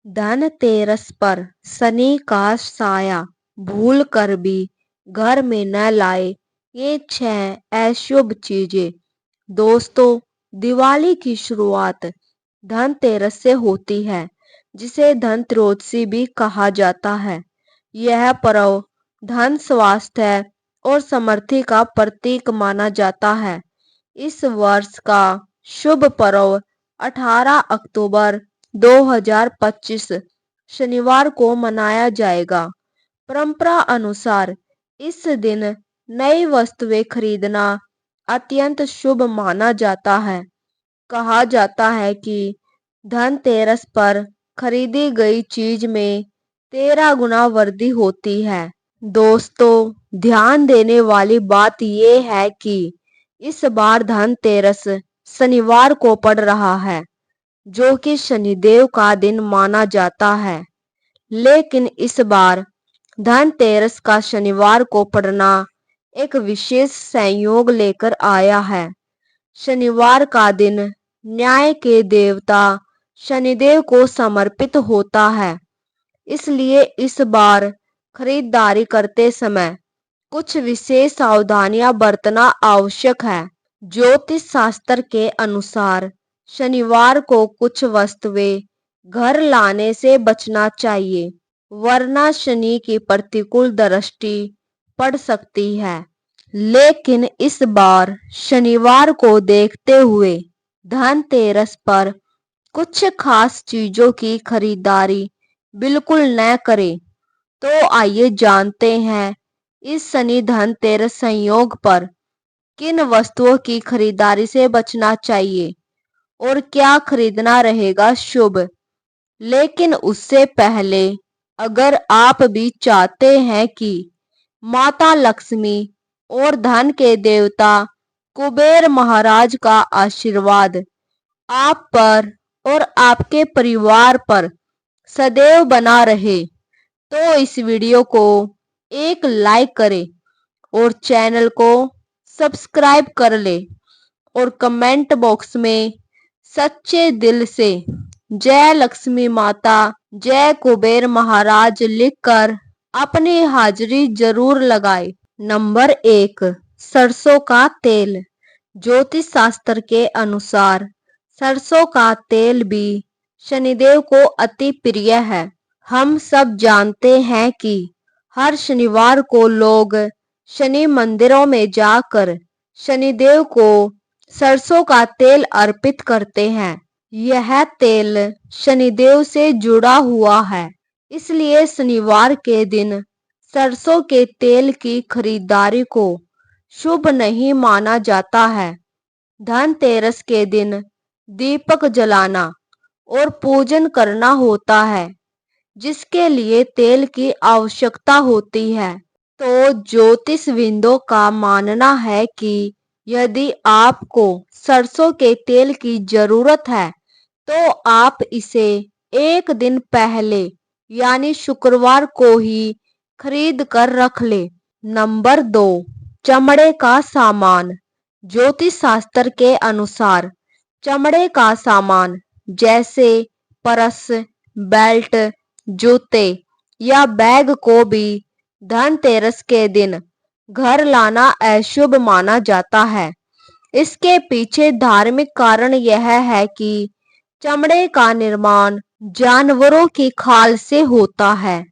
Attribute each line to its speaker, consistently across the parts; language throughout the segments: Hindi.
Speaker 1: धनतेरस पर शनि का साया भूल कर भी घर में न लाए, ये 6 अशुभ चीजें। दोस्तों, दिवाली की शुरुआत धनतेरस से होती है, जिसे धनत्रयोदशी भी कहा जाता है। यह पर्व धन, स्वास्थ्य और समृद्धि का प्रतीक माना जाता है। इस वर्ष का शुभ पर्व 18 अक्टूबर 2025 शनिवार को मनाया जाएगा। परंपरा अनुसार इस दिन नई वस्तुएं खरीदना अत्यंत शुभ माना जाता है। कहा जाता है कि धनतेरस पर खरीदी गई चीज में 13 गुना वृद्धि होती है। दोस्तों, ध्यान देने वाली बात यह है कि इस बार धनतेरस शनिवार को पड़ रहा है, जो कि शनिदेव का दिन माना जाता है। लेकिन इस बार धनतेरस का शनिवार को पड़ना एक विशेष संयोग लेकर आया है। शनिवार का दिन न्याय के देवता शनिदेव को समर्पित होता है, इसलिए इस बार खरीदारी करते समय कुछ विशेष सावधानियां बरतना आवश्यक है। ज्योतिष शास्त्र के अनुसार शनिवार को कुछ वस्तुएं घर लाने से बचना चाहिए, वरना शनि की प्रतिकूल दृष्टि पड़ सकती है। लेकिन इस बार शनिवार को देखते हुए धनतेरस पर कुछ खास चीजों की खरीदारी बिल्कुल न करें। तो आइए जानते हैं इस शनि धनतेरस संयोग पर किन वस्तुओं की खरीदारी से बचना चाहिए और क्या खरीदना रहेगा शुभ। लेकिन उससे पहले, अगर आप भी चाहते हैं कि माता लक्ष्मी और धन के देवता कुबेर महाराज का आशीर्वाद आप पर और आपके परिवार पर सदैव बना रहे, तो इस वीडियो को एक लाइक करें और चैनल को सब्सक्राइब कर ले और कमेंट बॉक्स में सच्चे दिल से जय लक्ष्मी माता, जय कुबेर महाराज लिखकर अपनी हाजिरी जरूर लगाए। नंबर 1, सरसों का तेल। ज्योतिष शास्त्र के अनुसार सरसों का तेल भी शनिदेव को अति प्रिय है। हम सब जानते हैं कि हर शनिवार को लोग शनि मंदिरों में जाकर शनिदेव को सरसों का तेल अर्पित करते हैं। यह तेल शनिदेव से जुड़ा हुआ है, इसलिए शनिवार के दिन सरसों के तेल की खरीदारी को शुभ नहीं माना जाता है। धनतेरस के दिन दीपक जलाना और पूजन करना होता है, जिसके लिए तेल की आवश्यकता होती है। तो ज्योतिषविदों का मानना है कि यदि आपको सरसों के तेल की जरूरत है, तो आप इसे एक दिन पहले यानी शुक्रवार को ही खरीद कर रख ले। नंबर 2, चमड़े का सामान। ज्योतिष शास्त्र के अनुसार चमड़े का सामान जैसे पर्स, बेल्ट, जूते या बैग को भी धनतेरस के दिन घर लाना अशुभ माना जाता है। इसके पीछे धार्मिक कारण यह है कि चमड़े का निर्माण जानवरों की खाल से होता है।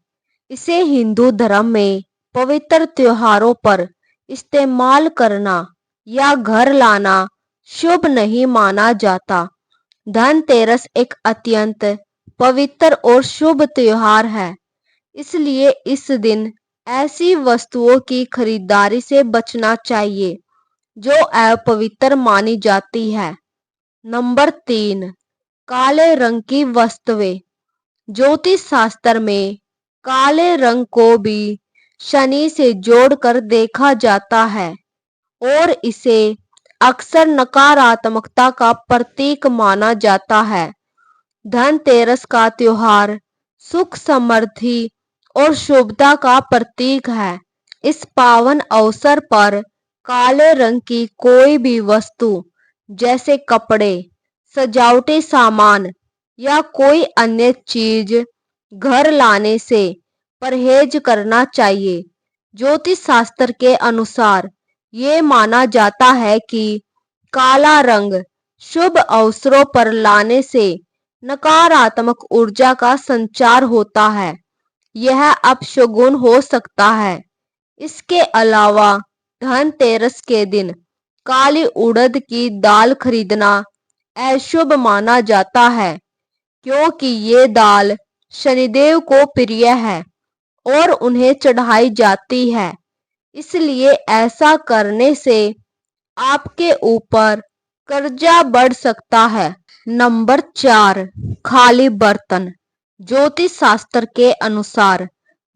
Speaker 1: इसे हिंदू धर्म में पवित्र त्योहारों पर इस्तेमाल करना या घर लाना शुभ नहीं माना जाता। धनतेरस एक अत्यंत पवित्र और शुभ त्योहार है, इसलिए इस दिन ऐसी वस्तुओं की खरीदारी से बचना चाहिए जो अपवित्र मानी जाती है। नंबर 3, काले रंग की वस्तुएं। ज्योतिष शास्त्र में काले रंग को भी शनि से जोड़कर देखा जाता है और इसे अक्सर नकारात्मकता का प्रतीक माना जाता है। धनतेरस का त्योहार सुख, समृद्धि और शुभता का प्रतीक है। इस पावन अवसर पर काले रंग की कोई भी वस्तु जैसे कपड़े, सजावटी सामान या कोई अन्य चीज घर लाने से परहेज करना चाहिए। ज्योतिष शास्त्र के अनुसार ये माना जाता है कि काला रंग शुभ अवसरों पर लाने से नकारात्मक ऊर्जा का संचार होता है। यह अपशगुन हो सकता है। इसके अलावा धनतेरस के दिन काली उड़द की दाल खरीदना अशुभ माना जाता है, क्योंकि ये दाल शनिदेव को प्रिय है और उन्हें चढ़ाई जाती है। इसलिए ऐसा करने से आपके ऊपर कर्जा बढ़ सकता है। नंबर 4, खाली बर्तन। ज्योतिष शास्त्र के अनुसार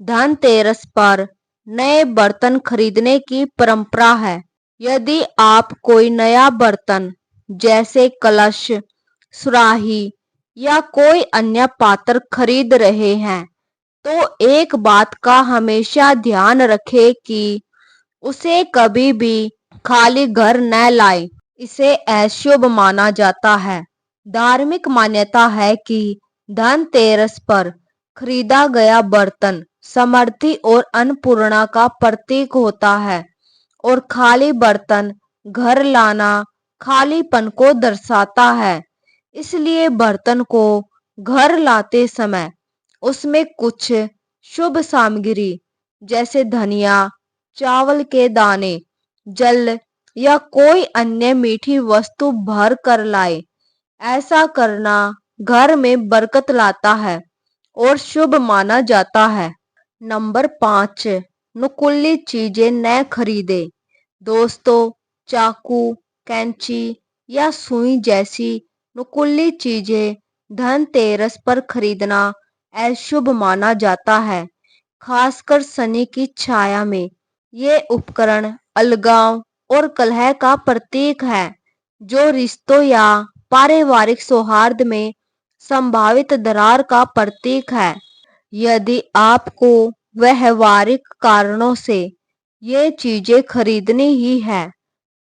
Speaker 1: धनतेरस पर नए बर्तन खरीदने की परंपरा है। यदि आप कोई नया बर्तन जैसे कलश, सुराही या कोई अन्य पात्र खरीद रहे हैं, तो एक बात का हमेशा ध्यान रखें कि उसे कभी भी खाली घर न लाएं। इसे अशुभ माना जाता है। धार्मिक मान्यता है कि धनतेरस पर खरीदा गया बर्तन समृद्धि और अन्नपूर्णा का प्रतीक होता है और खाली बर्तन घर लाना खालीपन को दर्शाता है। इसलिए बर्तन को घर लाते समय उसमें कुछ शुभ सामग्री जैसे धनिया, चावल के दाने, जल या कोई अन्य मीठी वस्तु भर कर लाए। ऐसा करना घर में बरकत लाता है और शुभ माना जाता है। नंबर 5, नुकीली चीजें न खरीदे। दोस्तों, चाकू, कैंची या सुई जैसी नुकीली चीजें धनतेरस पर खरीदना अशुभ माना जाता है। खासकर शनि की छाया में ये उपकरण अलगाव और कलह का प्रतीक है, जो रिश्तों या पारिवारिक सौहार्द में संभावित दरार का प्रतीक है। यदि आपको व्यवहारिक कारणों से ये चीजें खरीदनी ही है,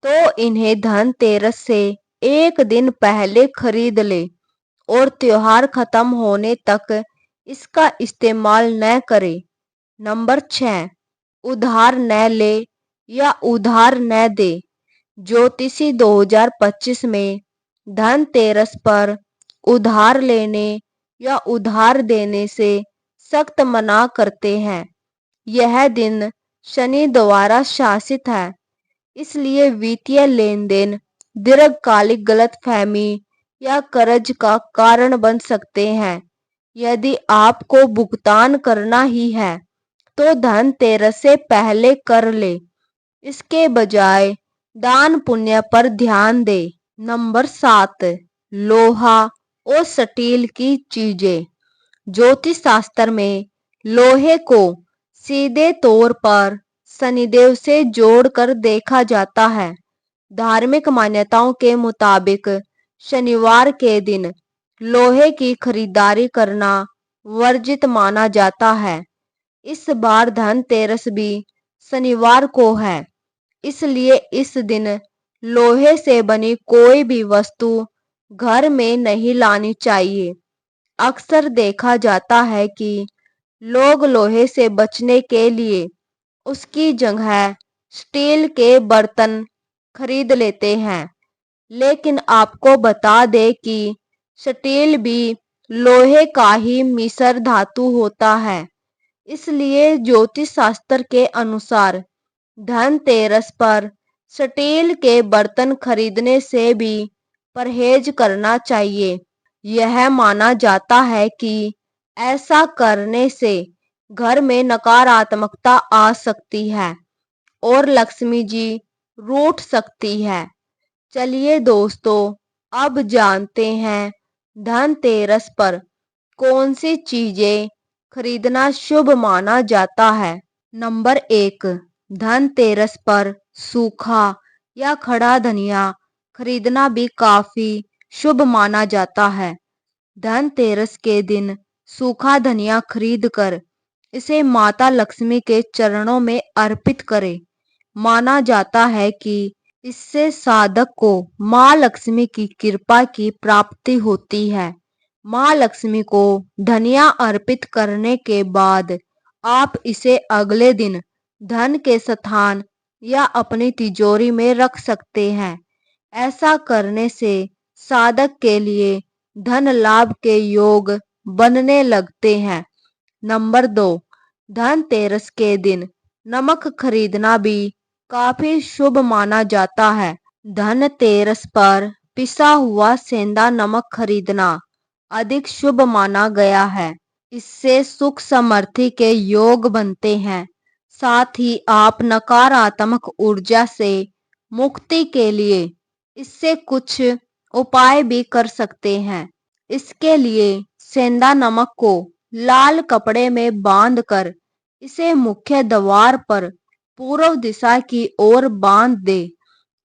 Speaker 1: तो इन्हें धनतेरस से एक दिन पहले खरीद ले और त्योहार खत्म होने तक इसका इस्तेमाल न करें। नंबर 6, उधार न ले या उधार न दे। ज्योतिषी 2025 में धनतेरस पर उधार लेने या उधार देने से सख्त मना करते हैं। यह दिन शनि द्वारा शासित है, इसलिए वित्तीय लेन देन दीर्घकालिक गलतफहमी या कर्ज का कारण बन सकते हैं। यदि आपको भुगतान करना ही है, तो धनतेरस से पहले कर ले। इसके बजाय दान पुण्य पर ध्यान दे। नंबर 7, लोहा और स्टील की चीजें। ज्योतिष शास्त्र में लोहे को सीधे तौर पर शनिदेव से जोड़कर देखा जाता है। धार्मिक मान्यताओं के मुताबिक शनिवार के दिन लोहे की खरीदारी करना वर्जित माना जाता है। इस बार धनतेरस भी शनिवार को है, इसलिए इस दिन लोहे से बनी कोई भी वस्तु घर में नहीं लानी चाहिए। अक्सर देखा जाता है कि लोग लोहे से बचने के लिए उसकी जगह स्टील के बर्तन खरीद लेते हैं, लेकिन आपको बता दें कि स्टील भी लोहे का ही मिश्र धातु होता है। इसलिए ज्योतिष शास्त्र के अनुसार धनतेरस पर स्टील के बर्तन खरीदने से भी परहेज करना चाहिए। यह माना जाता है कि ऐसा करने से घर में नकारात्मकता आ सकती है और लक्ष्मी जी रूठ सकती है। चलिए दोस्तों, अब जानते हैं धनतेरस पर कौन सी चीजें खरीदना शुभ माना जाता है। नंबर 1, धनतेरस पर सूखा या खड़ा धनिया खरीदना भी काफी शुभ माना जाता है। धनतेरस के दिन सूखा धनिया खरीद कर इसे माता लक्ष्मी के चरणों में अर्पित करें। माना जाता है कि इससे साधक को माँ लक्ष्मी की कृपा की प्राप्ति होती है माँ लक्ष्मी को धनिया अर्पित करने के बाद आप इसे अगले दिन धन के स्थान या अपनी तिजोरी में रख सकते हैं। ऐसा करने से साधक के लिए धन लाभ के योग बनने लगते हैं। नंबर 2, धनतेरस के दिन नमक खरीदना भी काफी शुभ माना जाता है। धनतेरस पर पिसा हुआ सेंधा नमक खरीदना अधिक शुभ माना गया है। इससे सुख समृद्धि के योग बनते हैं। साथ ही आप नकारात्मक ऊर्जा से मुक्ति के लिए इससे कुछ उपाय भी कर सकते हैं। इसके लिए सेंधा नमक को लाल कपड़े में बांधकर इसे मुख्य द्वार पर पूर्व दिशा की ओर बांध दे।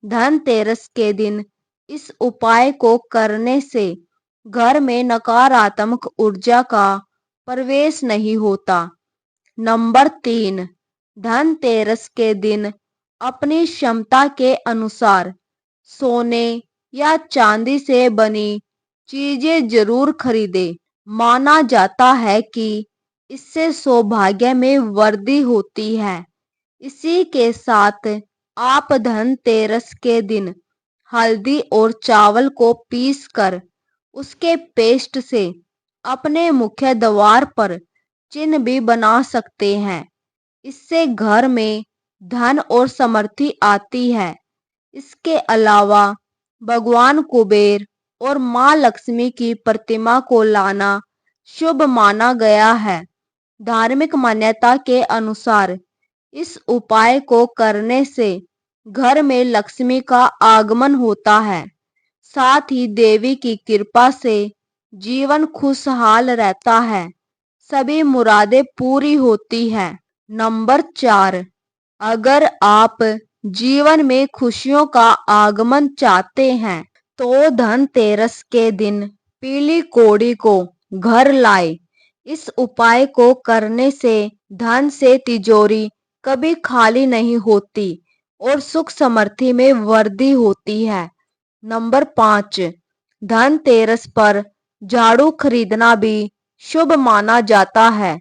Speaker 1: धनतेरस के दिन इस उपाय को करने से घर में नकारात्मक ऊर्जा का प्रवेश नहीं होता। नंबर 3, धनतेरस के दिन अपनी क्षमता के अनुसार सोने या चांदी से बनी चीजें जरूर खरीदें। माना जाता है कि इससे सौभाग्य में वृद्धि होती है। इसी के साथ आप धनतेरस के दिन हल्दी और चावल को पीसकर उसके पेस्ट से अपने मुख्य द्वार पर चिन्ह भी बना सकते हैं। इससे घर में धन और समृद्धि आती है। इसके अलावा भगवान कुबेर और माँ लक्ष्मी की प्रतिमा को लाना शुभ माना गया है। धार्मिक मान्यता के अनुसार इस उपाय को करने से घर में लक्ष्मी का आगमन होता है। साथ ही देवी की कृपा से जीवन खुशहाल रहता है। सभी मुरादें पूरी होती है। नंबर 4, अगर आप जीवन में खुशियों का आगमन चाहते हैं तो धनतेरस के दिन पीली कौड़ी को घर लाए। इस उपाय को करने से धन से तिजोरी कभी खाली नहीं होती और सुख समृद्धि में वृद्धि होती है। नंबर 5, धनतेरस पर झाड़ू खरीदना भी शुभ माना जाता है।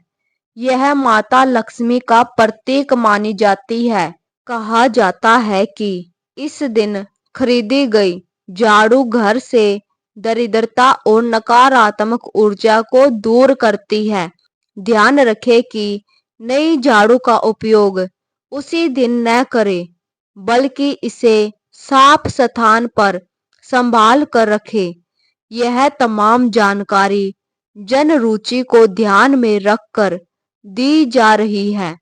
Speaker 1: यह माता लक्ष्मी का प्रतीक मानी जाती है। कहा जाता है कि इस दिन खरीदी गई झाड़ू घर से दरिद्रता और नकारात्मक ऊर्जा को दूर करती है। ध्यान रखें कि नई झाड़ू का उपयोग उसी दिन न करें, बल्कि इसे साफ स्थान पर संभाल कर रखें। यह तमाम जानकारी जन रुचि को ध्यान में रखकर दी जा रही है।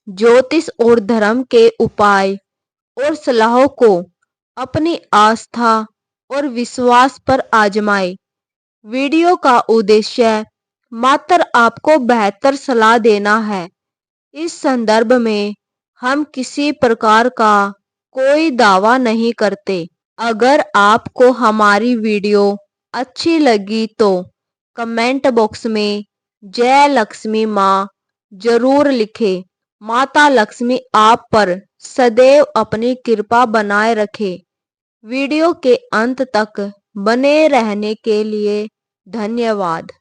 Speaker 1: ज्योतिष और धर्म के उपाय और सलाहों को अपनी आस्था और विश्वास पर आजमाएं। वीडियो का उद्देश्य मात्र आपको बेहतर सलाह देना है। इस संदर्भ में हम किसी प्रकार का कोई दावा नहीं करते। अगर आपको हमारी वीडियो अच्छी लगी तो कमेंट बॉक्स में जय लक्ष्मी माँ जरूर लिखें। माता लक्ष्मी आप पर सदैव अपनी कृपा बनाए रखे। वीडियो के अंत तक बने रहने के लिए धन्यवाद।